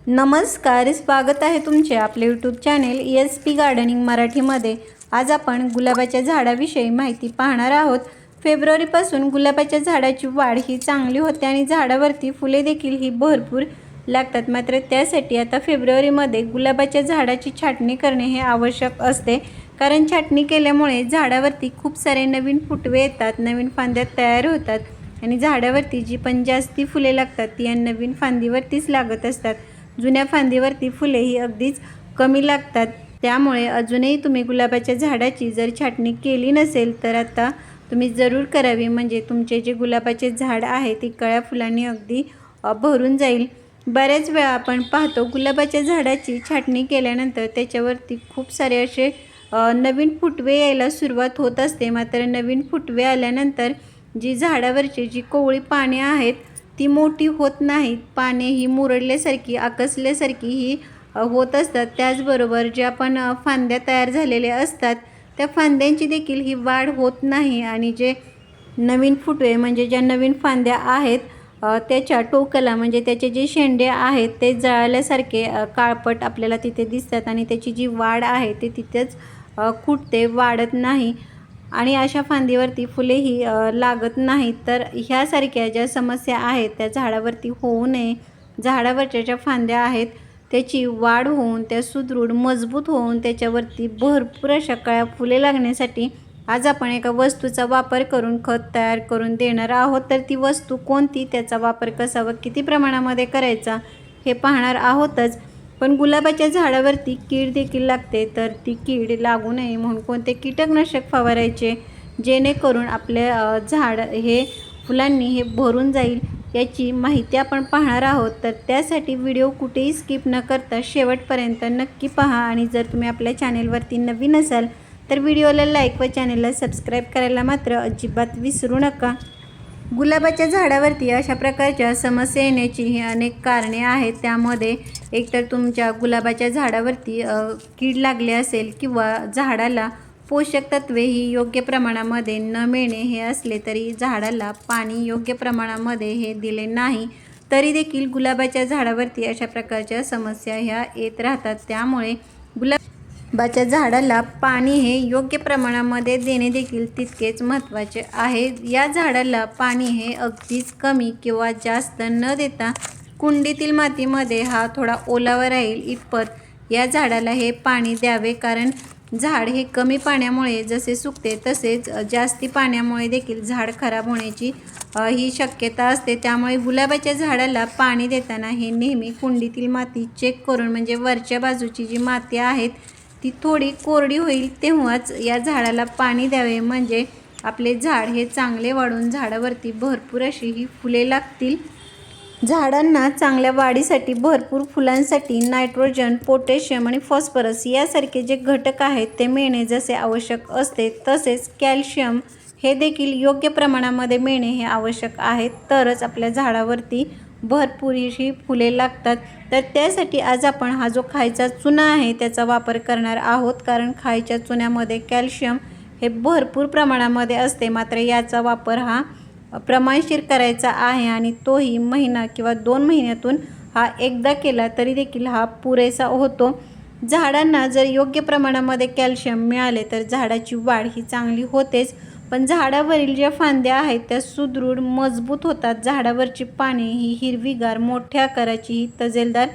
नमस्कार, स्वागत आहे तुमचे आपले यूट्यूब चॅनेल ESP गार्डनिंग मराठीमध्ये। आज आपण गुलाबाच्या झाडाविषयी माहिती पाहणार आहोत। फेब्रुवारीपासून गुलाबाच्या झाडाची वाढ ही चांगली होते आणि झाडावरती फुले देखील ही भरपूर लागतात। मात्र त्यासाठी आता फेब्रुवारीमध्ये गुलाबाच्या झाडाची छाटणी करणे हे आवश्यक असते, कारण छाटणी केल्यामुळे झाडावरती खूप सारे नवीन फुटवे येतात, नवीन फांद्या तयार होतात आणि झाडावरती जी पण जास्ती फुले लागतात ती या नवीन फांदीवरतीच लागत असतात। जुन्या फांदीवरती फुले ही अगदीच कमी लागतात। त्यामुळे अजूनही तुम्ही गुलाबाच्या झाडाची जर छाटणी केली नसेल तर आता तुम्ही जरूर करावी, म्हणजे तुमचे जे गुलाबाचे झाड आहे ते कळ्या फुलांनी अगदी भरून जाईल। बऱ्याच वेळा आपण पाहतो गुलाबाच्या झाडाची छाटणी केल्यानंतर त्याच्यावरती खूप सारे असे नवीन फुटवे यायला सुरुवात होत असते। मात्र नवीन फुटवे आल्यानंतर जी झाडावरची जी कोवळी पाने आहेत ती मोठी होत नाहीत, पाने ही मुरडल्यासारखी आकसल्यासारखी ही होत असतात। त्याचबरोबर ज्या पण फांद्या तयार झालेल्या असतात त्या फांद्यांची देखील ही वाढ होत नाही आणि जे नवीन फुटवे म्हणजे ज्या नवीन फांद्या आहेत त्याच्या टोकाला म्हणजे त्याचे जे शेंडे आहेत ते जळाल्यासारखे काळपट आपल्याला तिथे दिसतात आणि त्याची जी वाढ आहे ते तिथेच खुंटते, वाढत नाही आणि अशा फांदीवरती फुलेही लागत नाहीत। तर ह्यासारख्या ज्या समस्या आहेत त्या झाडावरती होऊ नये, झाडावरच्या ज्या फांद्या आहेत त्याची वाढ होऊन त्या सुदृढ मजबूत होऊन त्याच्यावरती भरपूर अशा कळ्या फुले लागण्यासाठी आज आपण एका वस्तूचा वापर करून खत तयार करून देणार आहोत। तर ती वस्तू कोणती, त्याचा वापर कसा व किती प्रमाणामध्ये करायचा हे पाहणार आहोतच। पण गुलाबाच्या झाडावरती कीड देखील लागते, तर ती कीड लागू नये म्हणून कोणते कीटकनाशक फवारायचे जेणेकरून आपले झाड हे फुलांनी हे भरून जाईल याची माहिती आपण पाहणार आहोत। तर त्यासाठी व्हिडिओ कुठेही स्किप न करता शेवटपर्यंत नक्की पहा आणि जर तुम्ही आपल्या चॅनेलवरती नवीन असाल तर व्हिडिओला लाईक व चॅनेलला सबस्क्राईब करायला मात्र अजिबात विसरू नका। गुलाबाच्या झाडावरती अशा प्रकारच्या समस्या येण्याची ही अनेक कारणे आहेत। त्यामध्ये एकतर तुमच्या गुलाबाच्या झाडावरती कीड लागली असेल किंवा झाडाला पोषक तत्वे ही योग्य प्रमाणामध्ये न मिळणे हे असले, तरी झाडाला पाणी योग्य प्रमाणामध्ये हे दिले नाही तरी देखील गुलाबाच्या झाडावरती अशा प्रकारच्या समस्या ह्या येत राहतात। त्यामुळे गुलाबाच्या झाडाला पाणी हे योग्य प्रमाणामध्ये देणे देखील तितकेच महत्त्वाचे आहे। या झाडाला पाणी हे अगदीच कमी किंवा जास्त न देता कुंडीतील मातीमध्ये हा थोडा ओलावा राहील इतपत या झाडाला हे पाणी द्यावे, कारण झाड हे कमी पाण्यामुळे जसे सुकते तसेच जास्ती पाण्यामुळे देखील झाड खराब होण्याची ही शक्यता असते। त्यामुळे गुलाबाच्या झाडाला पाणी देताना हे नेहमी कुंडीतील माती चेक करून, म्हणजे वरच्या बाजूची जी माती आहेत ती थोडी कोरडी होईल तेव्हाच या झाडाला पाणी द्यावे, म्हणजे आपले झाड हे चांगले वाढून झाडावरती भरपूर अशी ही फुले लागतील। झाडांना चांगल्या वाढीसाठी भरपूर फुलांसाठी नायट्रोजन, पोटॅशियम आणि फॉस्फरस यासारखे जे घटक आहेत ते मिळणे जसे आवश्यक असते, तसेच कॅल्शियम हे देखील योग्य प्रमाणामध्ये मिळणे हे आवश्यक आहे, तरच आपल्या झाडावरती भरपूर अशी फुले लागतात। तर त्यासाठी आज आपण हा जो खायचा चुना आहे त्याचा वापर करणार आहोत, कारण खायच्या चुन्यामध्ये कॅल्शियम हे भरपूर प्रमाणामध्ये असते। मात्र याचा वापर हा प्रमाणशीर करायचा आहे आणि तोही महिना किंवा 2 महिन्यातून हा एकदा केला तरी देखील हा पुरेसा होतो। झाडांना जर योग्य प्रमाणामध्ये कॅल्शियम मिळाले तर झाडाची वाढ ही चांगली होतेच, पण झाडावरील ज्या फांद्या आहेत त्या सुदृढ मजबूत होतात। झाडावरची पाने ही हिरवीगार मोठ्या आकाराची ही तजेलदार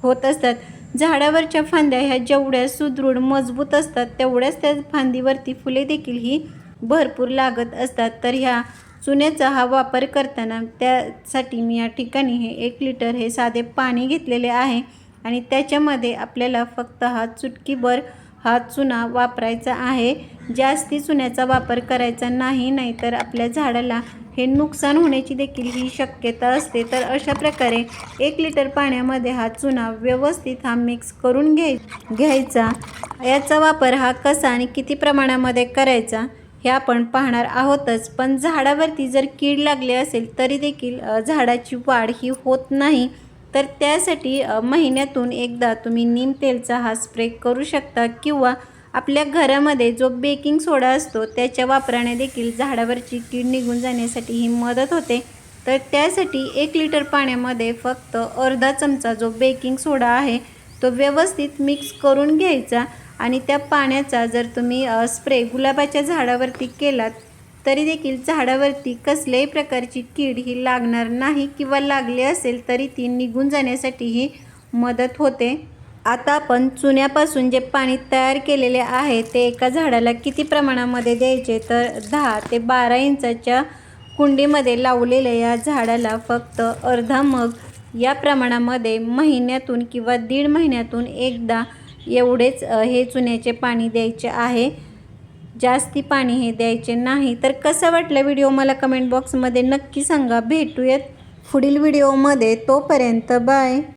होत असतात। झाडावरच्या फांद्या ह्या जेवढ्या सुदृढ मजबूत असतात तेवढ्याच त्या फांदीवरती फुले देखील ही भरपूर लागत असतात। तर ह्या चुन्याचा हा वापर करताना त्यासाठी मी या ठिकाणी हे 1 लिटर हे साधे पाणी घेतलेले आहे आणि त्याच्यामध्ये आपल्याला फक्त हा चुटकीभर हा चुना वापरायचा आहे। जास्ती चुन्याचा वापर करायचा नाही, नाहीतर आपल्या झाडाला हे नुकसान होण्याची देखील ही शक्यता असते। तर अशा प्रकारे 1 लिटर पाण्यामध्ये हा चुना व्यवस्थित हा मिक्स करून घ्यायचा। याचा वापर हा कसा आणि किती प्रमाणामध्ये करायचा हे आपण पाहणार आहोतच। पण झाडावरती जर कीड लागली असेल तरी देखील झाडाची वाढ ही होत नाही, तर त्यासाठी महिन्यातून एकदा तुम्ही नीम तेलचा हा स्प्रे करू शकता किंवा आपल्या घरामध्ये जो बेकिंग सोडा असतो त्याच्या वापराने देखील झाडावरची कीड निघून जाण्यासाठी ही मदत होते। तर त्यासाठी 1 लिटर पाण्यामध्ये फक्त अर्धा चमचा जो बेकिंग सोडा आहे तो व्यवस्थित मिक्स करून घ्यायचा आणि त्या पाण्याचा जर तुम्ही स्प्रे गुलाबाच्या झाडावरती केलात तरी देखील झाडावरती कसल्याही प्रकारची कीड ही लागणार नाही किंवा लागली असेल तरी ती निघून जाण्यासाठी ही मदत होते। आता आपण चुन्यापासून जे पाणी तयार केलेले आहे ते एका झाडाला किती प्रमाणामध्ये द्यायचे तर 10 ते 12 इंचाच्या कुंडीमध्ये लावलेल्या या झाडाला फक्त अर्धा मग या प्रमाणामध्ये महिन्यातून किंवा 1.5 महिन्यातून एकदा एवढेच हे चुन्याचे पाणी द्यायचे आहे, जास्ती पाणी हे द्यायचे नाही। तर कसा वाटला व्हिडिओ मला कमेंट बॉक्समध्ये नक्की सांगा। भेटूयात पुढील व्हिडिओमध्ये, तोपर्यंत बाय।